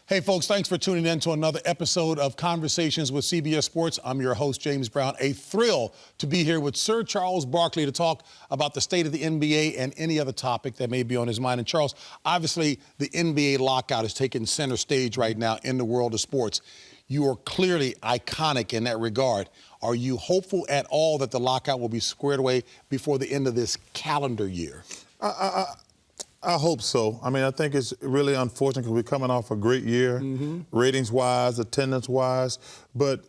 Hey, folks, thanks for tuning in to another episode of Conversations with CBS Sports. I'm your host, James Brown. A thrill to be here with Sir Charles Barkley to talk about the state of the NBA and any other topic that may be on his mind. And Charles, obviously, the NBA lockout is taking center stage right now in the world of sports. You are clearly iconic in that regard. Are you hopeful at all that the lockout will be squared away before the end of this calendar year? I hope so. I mean, I think it's really unfortunate because we're coming off a great year, ratings-wise, attendance-wise. But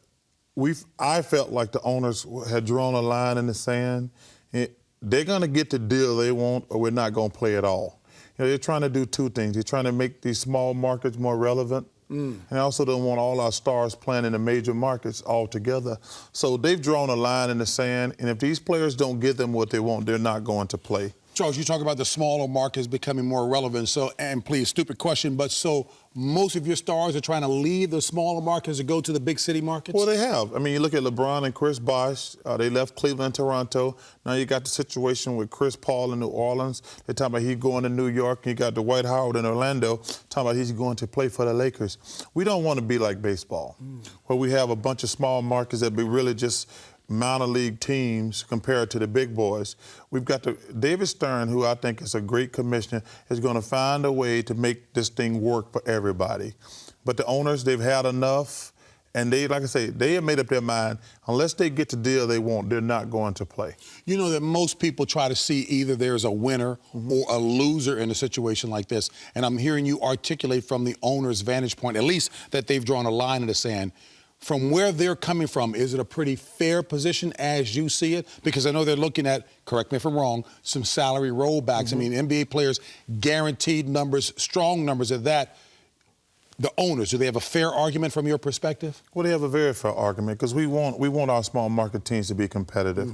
I felt like the owners had drawn a line in the sand. They're going to get the deal they want, or we're not going to play at all. You know, they're trying to do two things. They're trying to make these small markets more relevant. And I also don't want all our stars playing in the major markets all together. So they've drawn a line in the sand, and if these players don't get them what they want, they're not going to play. Charles, you talk about the smaller markets becoming more relevant. So, and please, stupid question, but so most of your stars are trying to leave the smaller markets to go to the big city markets? Well, they have. I mean, you look at LeBron and Chris Bosh. They left Cleveland and Toronto. Now you got the situation with Chris Paul in New Orleans. They're talking about he's going to New York. And you got Dwight Howard in Orlando talking about he's going to play for the Lakers. We don't want to be like baseball, where we have a bunch of small markets that be really just minor league teams compared to the big boys. We've got David Stern, who I think is a great commissioner, is going to find a way to make this thing work for everybody. But the owners, they've had enough, and they, like I say, they have made up their mind. Unless they get the deal they want, they're not going to play. You know that most people try to see either there's a winner or a loser in a situation like this. And I'm hearing you articulate from the owner's vantage point, at least that they've drawn a line in the sand. From where they're coming from, is it a pretty fair position as you see it? Because I know they're looking at, correct me if I'm wrong, some salary rollbacks. I mean, NBA players, guaranteed numbers, strong numbers at that. The owners, do they have a fair argument from your perspective? Well, they have a very fair argument because we want our small market teams to be competitive.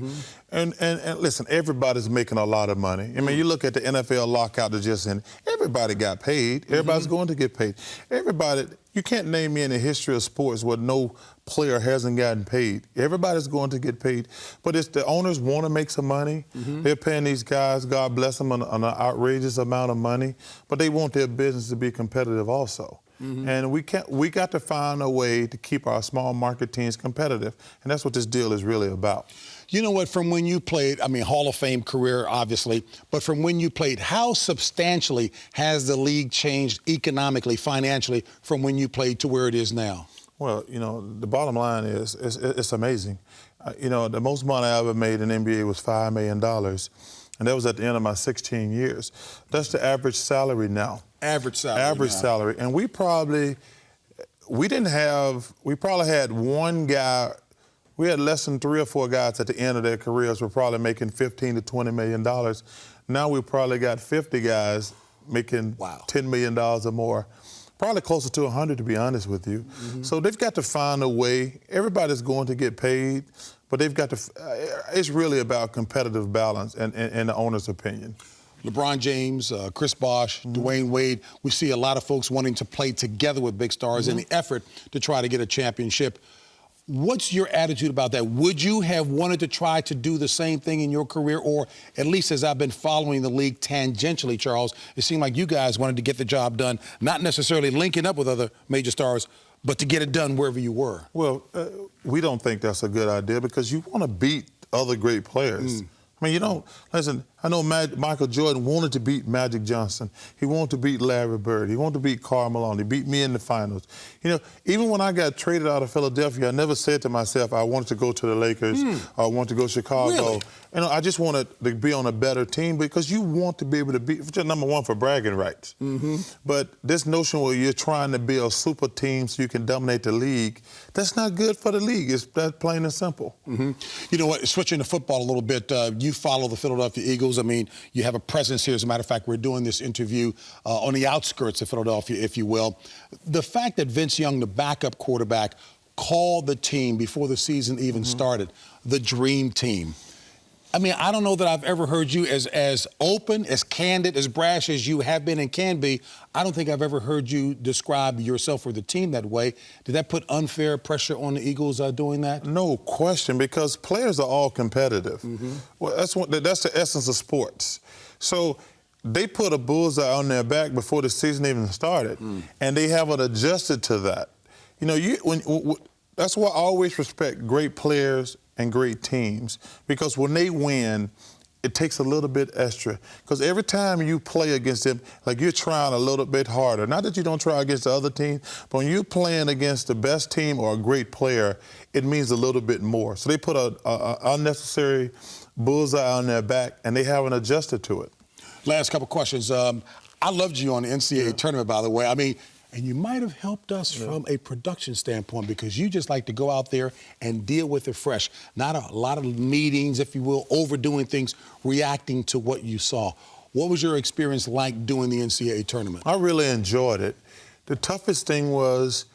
And listen, everybody's making a lot of money. I mean, you look at the NFL lockout that just ended, everybody got paid. Everybody's going to get paid. Everybody, you can't name me in the history of sports where no player hasn't gotten paid. Everybody's going to get paid. But it's the owners want to make some money. They're paying these guys, God bless them, an outrageous amount of money. But they want their business to be competitive also. And we got to find a way to keep our small market teams competitive. And that's what this deal is really about. You know what, from when you played, I mean, Hall of Fame career, obviously, but from when you played, how substantially has the league changed economically, financially, from when you played to where it is now? Well, you know, the bottom line is it's amazing. You know, the most money I ever made in the NBA was $5 million. And that was at the end of my 16 years. That's the average salary now. Average salary. Average salary. And we probably had one guy, we had less than 3 or 4 guys at the end of their careers were probably making $15 to $20 million. Now we probably got 50 guys making $10 million or more. Probably closer to 100, to be honest with you. So they've got to find a way. Everybody's going to get paid, but they've got to, it's really about competitive balance in the owner's opinion. LeBron James, Chris Bosh, Dwayne Wade, we see a lot of folks wanting to play together with big stars in the effort to try to get a championship. What's your attitude about that? Would you have wanted to try to do the same thing in your career, or at least as I've been following the league tangentially, Charles, it seemed like you guys wanted to get the job done, not necessarily linking up with other major stars, but to get it done wherever you were? Well, we don't think that's a good idea because you want to beat other great players. I mean, you don't, listen, I know Michael Jordan wanted to beat Magic Johnson. He wanted to beat Larry Bird. He wanted to beat Karl Malone. He beat me in the finals. You know, even when I got traded out of Philadelphia, I never said to myself, I wanted to go to the Lakers or I wanted to go to Chicago. Really? You know, I just wanted to be on a better team because you want to be able to beat, just number one, for bragging rights. But this notion where you're trying to build super teams so you can dominate the league, that's not good for the league. It's that plain and simple. You know what, switching to football a little bit, you follow the Philadelphia Eagles. I mean, you have a presence here. As a matter of fact, we're doing this interview on the outskirts of Philadelphia, if you will. The fact that Vince Young, the backup quarterback, called the team before the season even started, the dream team. I mean, I don't know that I've ever heard you as open, as candid, as brash as you have been and can be. I don't think I've ever heard you describe yourself or the team that way. Did that put unfair pressure on the Eagles doing that? No question, because players are all competitive. Well, that's the essence of sports. So they put a bullseye on their back before the season even started, and they haven't adjusted to that. You know, that's why I always respect great players and great teams, because when they win, it takes a little bit extra. Because every time you play against them, like you're trying a little bit harder. Not that you don't try against the other team, but when you're playing against the best team or a great player, it means a little bit more. So they put a unnecessary bullseye on their back, and they haven't adjusted to it. Last couple questions. I loved you on the NCAA tournament, by the way. I mean, and you might have helped us from a production standpoint, because you just like to go out there and deal with it fresh. Not a lot of meetings, if you will, overdoing things, reacting to what you saw. What was your experience like doing the NCAA tournament? I really enjoyed it. The toughest thing was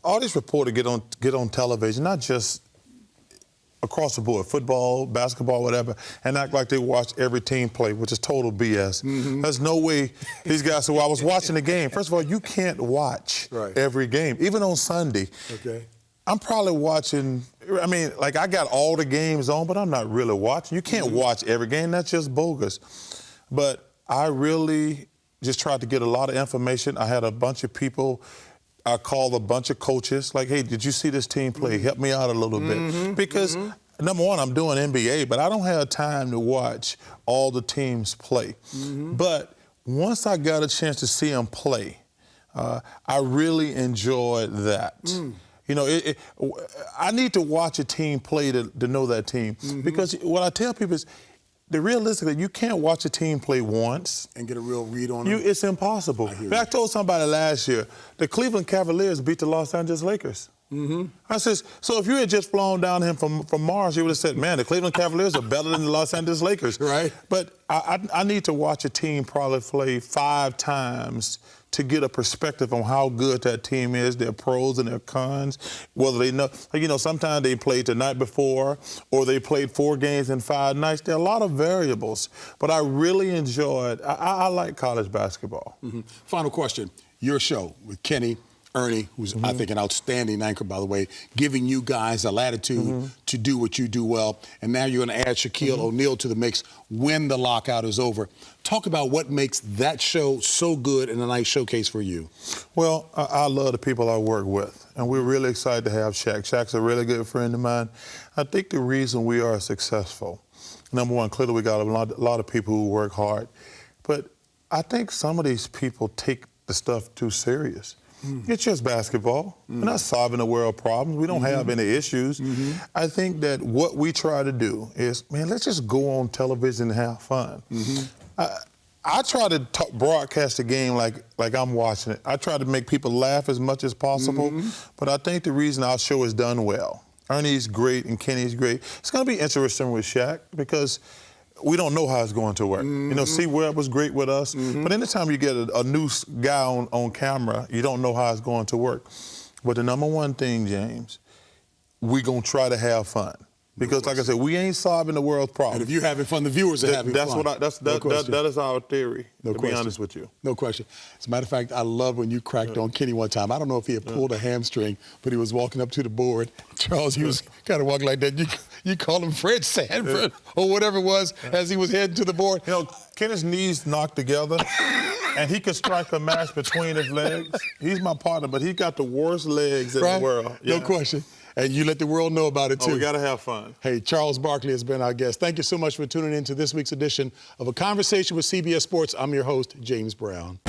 all these reporters get on television, not just across the board, football, basketball, whatever, and act like they watch every team play, which is total BS. There's no way these guys say, well, I was watching the game. First of all, you can't watch every game, even on Sunday. Okay. I'm probably watching, I mean, like I got all the games on, but I'm not really watching. You can't watch every game. That's just bogus. But I really just tried to get a lot of information. I had a bunch of people. I called a bunch of coaches, like, hey, did you see this team play? Help me out a little bit. Because, number one, I'm doing NBA, but I don't have time to watch all the teams play. But once I got a chance to see them play, I really enjoyed that. You know, I need to watch a team play to know that team. Because what I tell people is, realistically, you can't watch a team play once and get a real read on them. It's impossible. I told somebody last year, the Cleveland Cavaliers beat the Los Angeles Lakers. I says, so if you had just flown down him from Mars, you would have said, man, the Cleveland Cavaliers are better than the Los Angeles Lakers. Right. But I need to watch a team probably play 5 times to get a perspective on how good that team is, their pros and their cons, whether they know, like, you know, sometimes they played the night before or they played 4 games in 5 nights. There are a lot of variables, but I really enjoyed, I like college basketball. Final question, your show with Kenny, Ernie, who's, I think, an outstanding anchor, by the way, giving you guys a latitude to do what you do well. And now you're going to add Shaquille O'Neal to the mix when the lockout is over. Talk about what makes that show so good and a nice showcase for you. Well, I love the people I work with, and we're really excited to have Shaq. Shaq's a really good friend of mine. I think the reason we are successful, number one, clearly we got a lot of people who work hard, but I think some of these people take the stuff too serious. It's just basketball. We're not solving the world problems. We don't have any issues. I think that what we try to do is, man, let's just go on television and have fun. I try to broadcast the game like I'm watching it. I try to make people laugh as much as possible, but I think the reason our show is done well, Ernie's great and Kenny's great. It's going to be interesting with Shaq because we don't know how it's going to work. You know, C. Webb was great with us, but anytime you get a new guy on camera, you don't know how it's going to work. But the number one thing, James, we're going to try to have fun. Because, like I said, we ain't solving the world's problems. And if you're having fun, the viewers are having fun. That is our theory, to be honest with you. No question. As a matter of fact, I love when you cracked on Kenny one time. I don't know if he had pulled a hamstring, but he was walking up to the board. Charles, he was kind of walking like that. You call him Fred Sanford or whatever it was as he was heading to the board. You know, Kenny's knees knocked together, and he can strike a match between his legs. He's my partner, but he got the worst legs in the world. No question. And you let the world know about it, too. Oh, we got to have fun. Hey, Charles Barkley has been our guest. Thank you so much for tuning in to this week's edition of A Conversation with CBS Sports. I'm your host, James Brown.